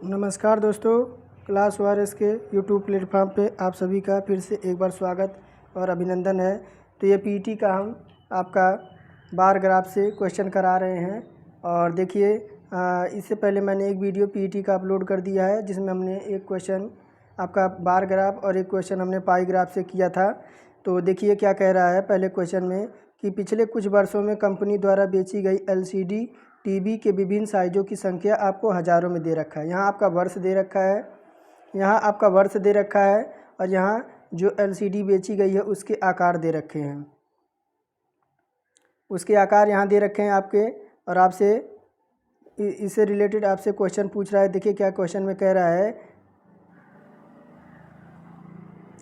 नमस्कार दोस्तों, class virus के यूट्यूब प्लेटफॉर्म पे आप सभी का फिर से एक बार स्वागत और अभिनंदन है। तो ये पीटी का हम आपका बार ग्राफ से क्वेश्चन करा रहे हैं। और देखिए इससे पहले मैंने एक वीडियो पीटी का अपलोड कर दिया है जिसमें हमने एक क्वेश्चन आपका बार ग्राफ और एक क्वेश्चन हमने पाई ग्राफ से किया था। तो देखिए क्या कह रहा है पहले क्वेश्चन में कि पिछले कुछ वर्षों में कंपनी द्वारा बेची गई एलसीडी टीवी के विभिन्न साइज़ों की संख्या आपको हज़ारों में दे रखा है। यहाँ आपका वर्ष दे रखा है, यहाँ आपका वर्ष दे रखा है और यहाँ जो एलसीडी बेची गई है उसके आकार दे रखे हैं, उसके आकार यहाँ दे रखे हैं आपके। और आपसे इससे रिलेटेड आपसे क्वेश्चन पूछ रहा है। देखिए क्या क्वेश्चन में कह रहा है,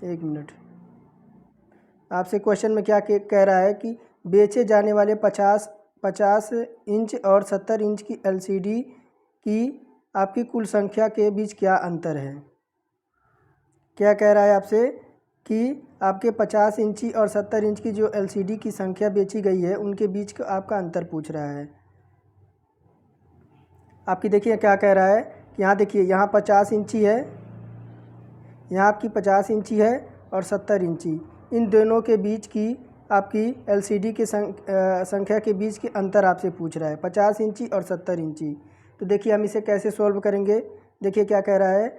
एक मिनट, आपसे क्वेश्चन में क्या कह रहा है कि बेचे जाने वाले 50 इंच और 70 इंच की एलसीडी की आपकी कुल संख्या के बीच क्या अंतर है। क्या कह रहा है आपसे कि आपके 50 इंची और 70 इंच की जो एलसीडी की संख्या बेची गई है उनके बीच का आपका अंतर पूछ रहा है। आपकी देखिए क्या कह रहा है कि यहाँ देखिए यहाँ 50 इंची है, यहाँ आपकी 50 इंची है और 70 इंची, इन दोनों के बीच की आपकी एलसीडी की संख्या के बीच के अंतर आपसे पूछ रहा है, 50 इंची और 70 इंची। तो देखिए हम इसे कैसे सॉल्व करेंगे। देखिए क्या कह रहा है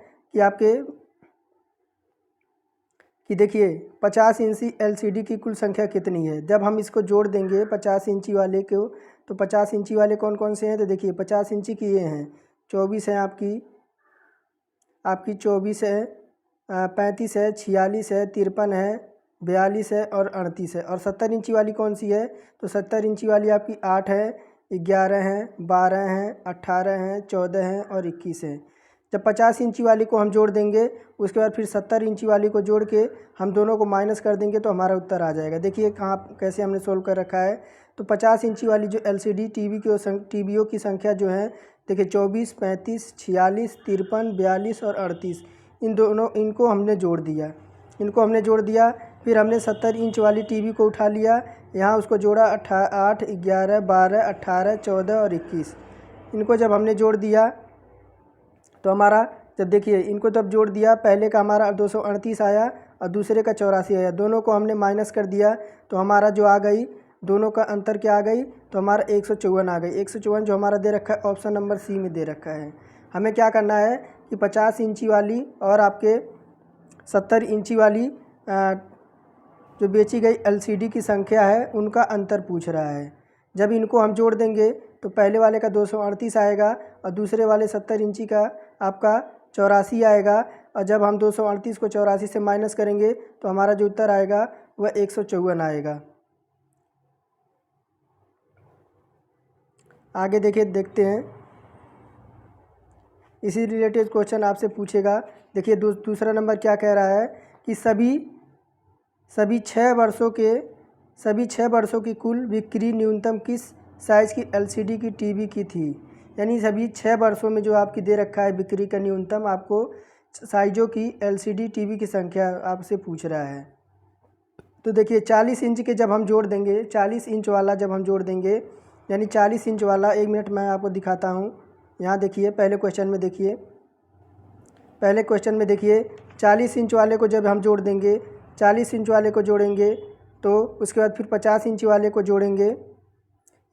कि देखिए 50 इंची एलसीडी की कुल संख्या कितनी है। जब हम इसको जोड़ देंगे 50 इंची वाले को, तो 50 इंची वाले कौन कौन से हैं, तो देखिए 50 इंची की ये हैं 24 हैं आपकी 24 है, 35 है, 46 है, 53 है, 42 है और 38 है। और 70 इंची वाली कौन सी है, तो 70 इंची वाली आपकी 8 है, 11 है, 12 है, 18 है, 14 है और 21 है। जब 50 इंची वाली को हम जोड़ देंगे उसके बाद फिर 70 इंची वाली को जोड़ के हम दोनों को माइनस कर देंगे तो हमारा उत्तर आ जाएगा। देखिए कहाँ कैसे हमने सोल्व कर रखा है। तो 50 इंची वाली जो एलसीडी टीवीओ की संख्या जो है, देखिए 24, 35, 46, 53, 42 और 38, इनको हमने जोड़ दिया, फिर हमने 70 इंच वाली टीवी को उठा लिया, यहाँ उसको जोड़ा 8, 11, 12, 18, 14 और 21। इनको जब हमने जोड़ दिया तो हमारा, जब देखिए इनको तब जोड़ दिया, पहले का हमारा 238 आया और दूसरे का 84 आया, दोनों को हमने माइनस कर दिया तो हमारा जो आ गई, दोनों का अंतर क्या आ गई, तो हमारा 154 आ गई। 154 जो हमारा दे रखा है ऑप्शन नंबर सी में दे रखा है। हमें क्या करना है कि 50 इंची वाली और आपके 70 इंची वाली जो बेची गई एलसीडी की संख्या है उनका अंतर पूछ रहा है। जब इनको हम जोड़ देंगे तो पहले वाले का 238 आएगा और दूसरे वाले 70 इंची का आपका 84 आएगा। और जब हम 238 को 84 से माइनस करेंगे तो हमारा जो उत्तर आएगा वह 154 आएगा। आगे देखते हैं, इसी रिलेटेड क्वेश्चन आपसे पूछेगा। देखिए दूसरा नंबर क्या कह रहा है कि सभी 6 वर्षों की कुल बिक्री न्यूनतम किस साइज़ की एलसीडी की टीवी की थी। यानी सभी 6 वर्षों में जो आपकी दे रखा है बिक्री का न्यूनतम, आपको साइज़ों की एलसीडी टीवी की संख्या आपसे पूछ रहा है। तो देखिए 40 इंच के जब हम जोड़ देंगे, 40 इंच वाला जब हम जोड़ देंगे, यानी 40 इंच वाला, एक मिनट मैं आपको दिखाता हूँ। यहाँ देखिए पहले क्वेश्चन में देखिए 40 इंच वाले को जब हम जोड़ देंगे, 40 इंच वाले को जोड़ेंगे तो उसके बाद फिर 50 इंच वाले को जोड़ेंगे,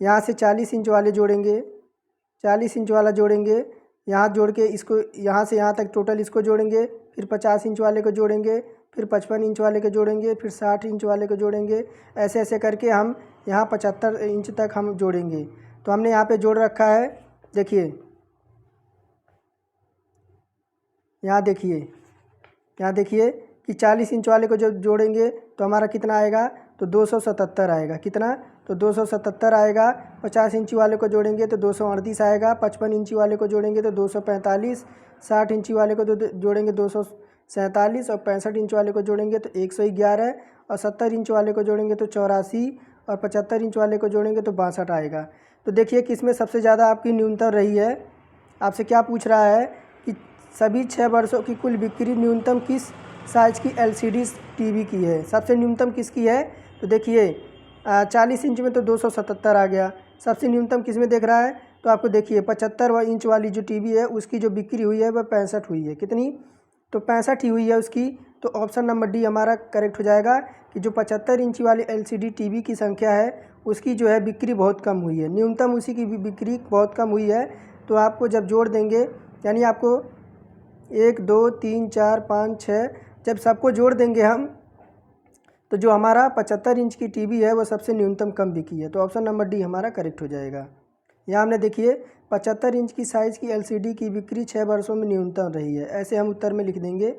यहाँ से 40 इंच वाले जोड़ेंगे, 40 इंच वाला जोड़ेंगे, यहाँ जोड़ के इसको यहाँ से यहाँ तक टोटल इसको जोड़ेंगे, फिर 50 इंच वाले को जोड़ेंगे, फिर 55 इंच वाले को जोड़ेंगे, फिर 60 इंच वाले को जोड़ेंगे, ऐसे ऐसे करके हम यहाँ 75 इंच तक हम जोड़ेंगे। तो हमने यहाँ पे जोड़ रखा है। देखिए यहाँ देखिए कि 40 इंच वाले को जब जोड़ेंगे तो हमारा कितना आएगा, तो 277 आएगा। कितना, तो 277 आएगा। 50 इंची वाले को जोड़ेंगे तो 238 आएगा। 55 इंची वाले को जोड़ेंगे तो 245, 60 इंची वाले को जोड़ेंगे 247 और 65 इंच वाले को जोड़ेंगे तो 111 और 70 इंच वाले को जोड़ेंगे तो 84 और 75 इंच वाले को जोड़ेंगे तो 62 आएगा। तो देखिए किसमें सबसे ज़्यादा आपकी न्यूनतम रही है। आपसे क्या पूछ रहा है कि सभी 6 वर्षों की कुल बिक्री न्यूनतम किस साइज़ की एलसीडी टीवी की है। सबसे न्यूनतम किसकी है, तो देखिए 40 इंच में तो 277 आ गया। सबसे न्यूनतम किस में देख रहा है, तो आपको देखिए 75 इंच वाली जो टीवी है उसकी जो बिक्री हुई है वह 65 हुई है। कितनी? तो 65 ही हुई है उसकी। तो ऑप्शन नंबर डी हमारा करेक्ट हो जाएगा कि जो 75 इंची वाली LCD टीवी की संख्या है उसकी जो है बिक्री बहुत कम हुई है, न्यूनतम उसी की बिक्री बहुत कम हुई है। तो आपको जब जोड़ देंगे यानी आपको 1 2 3 4 5 6 जब सबको जोड़ देंगे हम तो जो हमारा 75 इंच की टीवी है वो सबसे न्यूनतम कम बिकी है। तो ऑप्शन नंबर डी हमारा करेक्ट हो जाएगा। यहाँ हमने देखिए 75 इंच की साइज़ की LCD की बिक्री 6 वर्षों में न्यूनतम रही है, ऐसे हम उत्तर में लिख देंगे।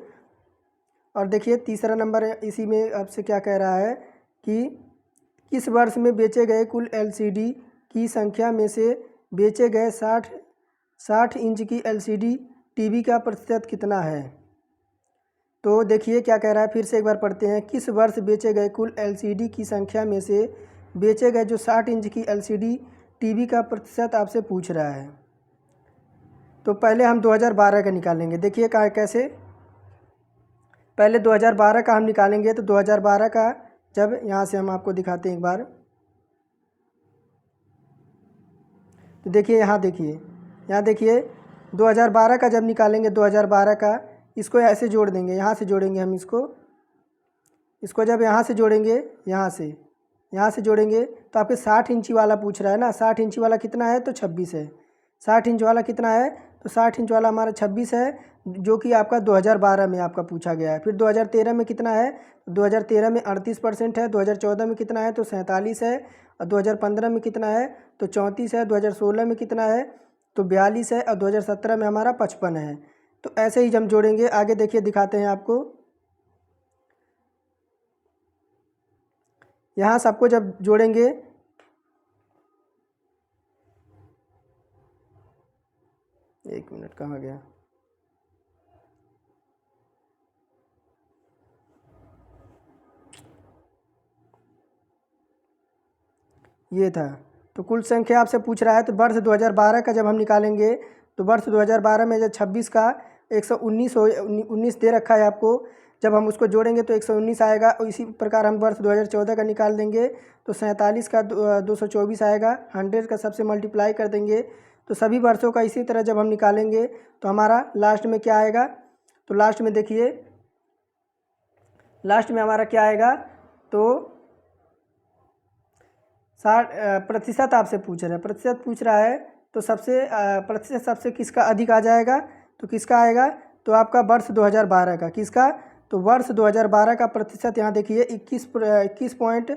और देखिए तीसरा नंबर इसी में आपसे क्या कह रहा है कि किस वर्ष में बेचे गए कुल LCD की संख्या में से बेचे गए 60 इंच की LCD टीवी का प्रतिशत कितना है। तो देखिए क्या कह रहा है, फिर से एक बार पढ़ते हैं। किस वर्ष बेचे गए कुल LCD की संख्या में से बेचे गए जो 60 इंच की LCD टीवी का प्रतिशत आपसे पूछ रहा है। तो पहले हम 2012 का निकालेंगे। देखिए कैसे, पहले 2012 का हम निकालेंगे। तो 2012 का जब यहाँ से हम आपको दिखाते हैं एक बार। तो देखिए यहाँ देखिए 2012 का जब निकालेंगे 2012 का, इसको ऐसे जोड़ देंगे, यहाँ से जोड़ेंगे हम इसको जब यहाँ से जोड़ेंगे यहाँ से जोड़ेंगे तो आपके 60 इंची वाला पूछ रहा है ना। 60 इंची वाला कितना है? तो 26 है। 60 इंच वाला कितना है? तो 60 इंच वाला हमारा 26 है, जो कि आपका 2012 में आपका पूछा गया है। फिर 2013 में कितना है? 2013 में 38% है। 2014 में कितना है? तो 47 है। और 2015 में कितना है? तो 34 है। 2016 में कितना है? तो 42 है। और 2017 में हमारा 55 है। तो ऐसे ही हम जोड़ेंगे। आगे देखिए दिखाते हैं आपको। यहाँ सबको जब जोड़ेंगे, एक मिनट कहाँ गया, ये था। तो कुल संख्या आपसे पूछ रहा है। तो वर्ष 2012 का जब हम निकालेंगे तो वर्ष 2012 में जब 26 का 119 दे रखा है आपको, जब हम उसको जोड़ेंगे तो 119 आएगा। और इसी प्रकार हम वर्ष 2014 का निकाल देंगे तो 47 का 224 आएगा। 100 का सबसे मल्टीप्लाई कर देंगे। तो सभी वर्षों का इसी तरह जब हम निकालेंगे तो हमारा लास्ट में क्या आएगा? तो लास्ट में देखिए, लास्ट में हमारा क्या आएगा? तो 60 प्रतिशत आपसे पूछ रहा है, प्रतिशत पूछ रहा है। तो प्रतिशत सबसे किसका अधिक आ जाएगा? तो किसका आएगा? तो आपका वर्ष 2012 का। किसका? तो वर्ष 2012 का प्रतिशत यहाँ देखिए 21 पॉइंट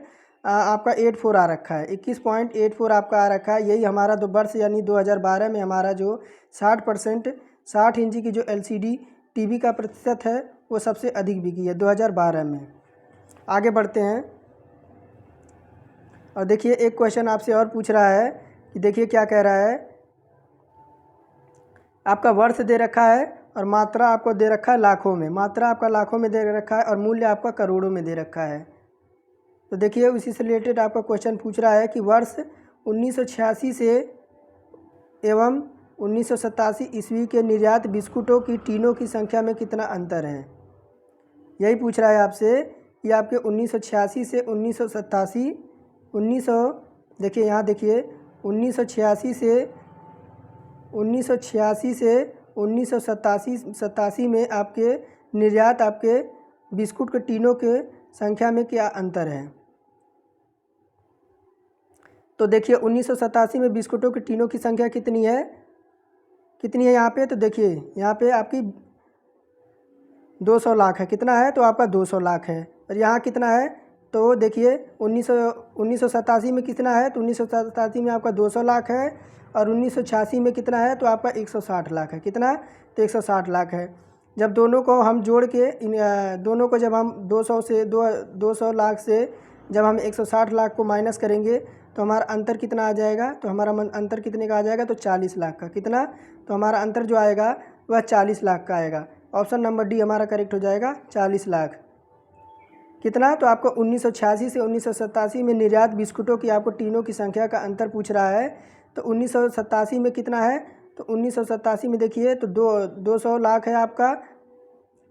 आपका 84 आ रखा है। 21.84 आपका आ रखा है। यही हमारा दो वर्ष यानी 2012 में हमारा जो 60 इंची की जो LCD टीवी का प्रतिशत है वो सबसे अधिक बिकी है 2012 में। आगे बढ़ते हैं और देखिए एक क्वेश्चन आपसे और पूछ रहा है कि देखिए क्या कह रहा है। आपका वर्ष दे रखा है और मात्रा आपको दे रखा है लाखों में, मात्रा आपका लाखों में दे रखा है और मूल्य आपका करोड़ों में दे रखा है। तो देखिए उसी से रिलेटेड आपका क्वेश्चन पूछ रहा है कि वर्ष 1986 से एवं 1987 ईस्वी के निर्यात बिस्कुटों की टीनों की संख्या में कितना अंतर है। यही पूछ रहा है आपसे कि आपके 1986 से 1987 देखिए यहाँ देखिए 1986 से 1987 में आपके निर्यात आपके बिस्कुट के टीनों के संख्या में क्या अंतर है। तो देखिए 1987 में बिस्कुटों के टीनों की संख्या कितनी है यहाँ पे? तो देखिए यहाँ पे आपकी 200 लाख है। कितना है? तो आपका 200 लाख है। और यहाँ कितना है? तो देखिए 1987 में कितना है? तो 1987 में आपका 200 लाख है। और 1986 में कितना है? तो आपका 160 लाख है। कितना? तो 160 लाख है। जब दोनों को हम जोड़ के दोनों को जब हम 200 लाख से जब हम 160 लाख को माइनस करेंगे तो हमारा अंतर कितना आ जाएगा? तो हमारा अंतर कितने का आ जाएगा? तो 40 लाख का। कितना? तो हमारा अंतर जो आएगा वह 40 लाख का आएगा। ऑप्शन नंबर डी हमारा करेक्ट हो जाएगा, 40 लाख। कितना? तो आपको 1986 से 1987 में निर्यात बिस्कुटों की आपको टीनों की संख्या का अंतर पूछ रहा है। तो 1987 में कितना है? तो 1987 में देखिए तो 200 लाख है आपका।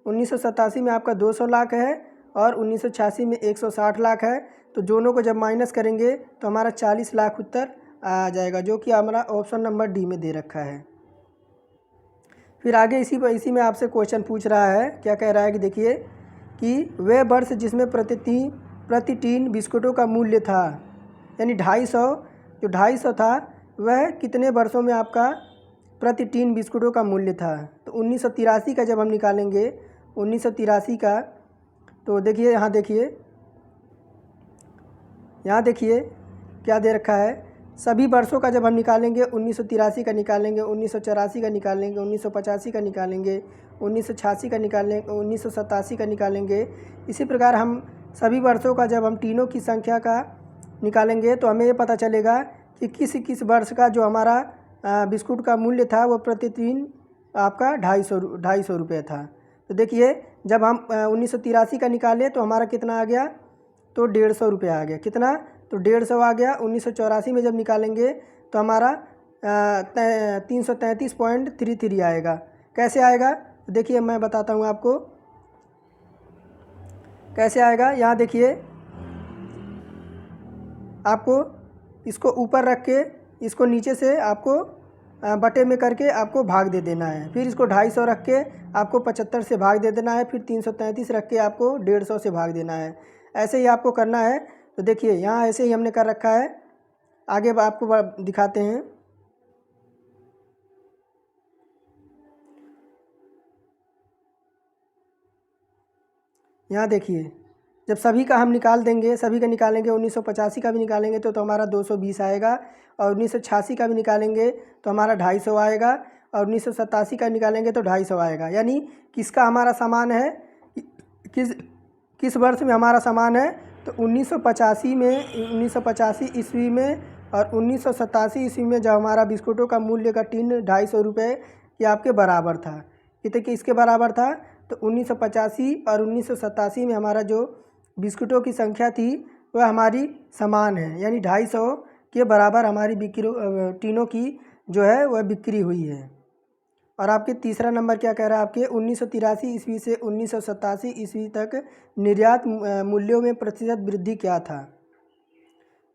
1987 में आपका 200 लाख है और 1986 में 160 लाख है। तो दोनों को जब माइनस करेंगे तो हमारा 40 लाख उत्तर आ जाएगा, जो कि हमारा ऑप्शन नंबर डी में दे रखा है। फिर आगे इसी में आपसे क्वेश्चन पूछ रहा है, क्या कह रहा है कि देखिए कि वह वर्ष जिसमें प्रति टीन बिस्कुटों का मूल्य था, यानी 250, जो 250 था वह कितने वर्षों में आपका प्रति टीन बिस्कुटों का मूल्य था। तो 1983 का जब हम निकालेंगे, 1983 का, तो देखिए यहाँ देखिए क्या दे रखा है। सभी वर्षों का जब हम निकालेंगे, 1983 का निकालेंगे, 1984 का निकालेंगे, 1985 का निकालेंगे, 1986 का निकालेंगे, 1987 का निकालेंगे। इसी प्रकार हम सभी वर्षों का जब हम टीनों की संख्या का निकालेंगे तो हमें ये पता चलेगा कि किस वर्ष का जो हमारा बिस्कुट का मूल्य था वो प्रति टीन आपका 250 रुपये था। तो देखिए जब हम 1983 का निकाले तो हमारा कितना आ गया, तो 150 रुपये आ गया। कितना, तो 150 आ गया। 1984 में जब निकालेंगे तो हमारा 333.33 आएगा। कैसे आएगा, तो देखिए मैं बताता हूँ आपको कैसे आएगा। यहाँ देखिए आपको इसको ऊपर रख के इसको नीचे से आपको बटे में करके आपको भाग दे देना है। फिर इसको 250 रख के आपको 75 से भाग दे देना है। फिर 333 रख के आपको 150 से भाग देना है। ऐसे ही आपको करना है। तो देखिए यहाँ ऐसे ही हमने कर रखा है। आगे आपको दिखाते हैं। यहाँ देखिए जब सभी का हम निकाल देंगे, सभी का निकालेंगे, 1985 का भी निकालेंगे तो हमारा 220 आएगा, और 1986 का भी निकालेंगे तो हमारा 250 आएगा, और 1987 का निकालेंगे तो 250 आएगा। यानी किसका हमारा समान है, किस वर्ष में हमारा समान है, तो 1985 में, 1985 ईस्वी में और 1987 ईस्वी में जब हमारा बिस्कुटों का मूल्य का टीन 250 रुपये के आपके बराबर था। कितने के इसके बराबर था, तो 1985 और 1987 में हमारा जो बिस्कुटों की संख्या थी वह हमारी समान है, यानी 250 के बराबर हमारी टीनों की जो है वह बिक्री हुई है। और आपके तीसरा नंबर क्या कह रहा है, आपके 1983 ईस्वी से 1987 ईस्वी तक निर्यात मूल्यों में प्रतिशत वृद्धि क्या था।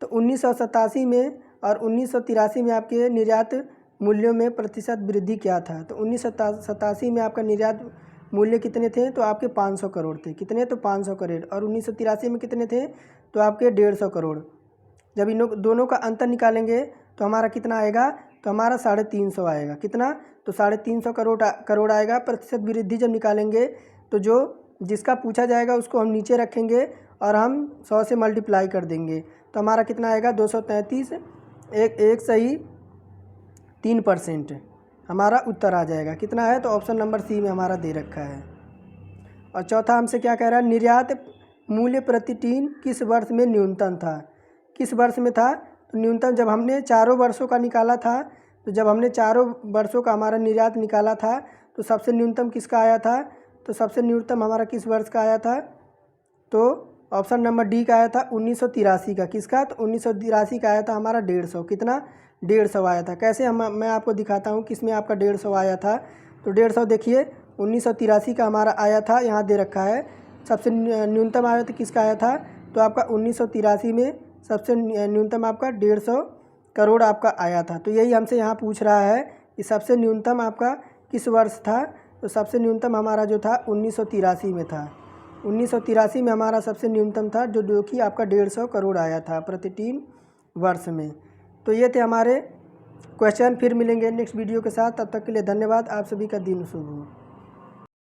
तो 1987 में और 1983 में आपके निर्यात मूल्यों में प्रतिशत वृद्धि क्या था। तो 1987 में आपका निर्यात मूल्य कितने थे, तो आपके 500 करोड़ थे। कितने, तो 500 करोड़। और 1983 में कितने थे, तो आपके 150 करोड़। जब इन दोनों का अंतर निकालेंगे तो हमारा कितना आएगा, तो हमारा 350 आएगा। कितना, तो 350 करोड़ आएगा। प्रतिशत वृद्धि जब निकालेंगे तो जो जिसका पूछा जाएगा उसको हम नीचे रखेंगे और हम 100 से मल्टीप्लाई कर देंगे तो हमारा कितना आएगा, 233, एक सही 3% हमारा उत्तर आ जाएगा। कितना है, तो ऑप्शन नंबर सी में हमारा दे रखा है। और चौथा हमसे क्या कह रहा है, निर्यात मूल्य प्रति टीन किस वर्ष में न्यूनतम था। किस वर्ष में था, तो न्यूनतम जब हमने चारों वर्षों का निकाला था, तो जब हमने चारों वर्षों का हमारा निर्यात निकाला था तो सबसे न्यूनतम किसका आया था, तो सबसे न्यूनतम हमारा किस वर्ष का आया था, तो ऑप्शन नंबर डी का आया था 1983 का। किसका, तो 1983 का आया था हमारा 150। कितना, 150 आया था। कैसे मैं आपको दिखाता हूँ किस में आपका 150 आया था। तो 150 देखिए 1983 का हमारा आया था, यहाँ दे रखा है। सबसे न्यूनतम आया था किसका आया था, तो आपका 1983 में सबसे न्यूनतम आपका 150 करोड़ आपका आया था। तो यही हमसे यहाँ पूछ रहा है कि सबसे न्यूनतम आपका किस वर्ष था। तो सबसे न्यूनतम हमारा जो था 1983 में था। 1983 में हमारा सबसे न्यूनतम था जो कि आपका 150 करोड़ आया था प्रति टीन वर्ष में। तो ये थे हमारे क्वेश्चन। फिर मिलेंगे नेक्स्ट वीडियो के साथ, तब तक के लिए धन्यवाद। आप सभी का दिन शुभ हो।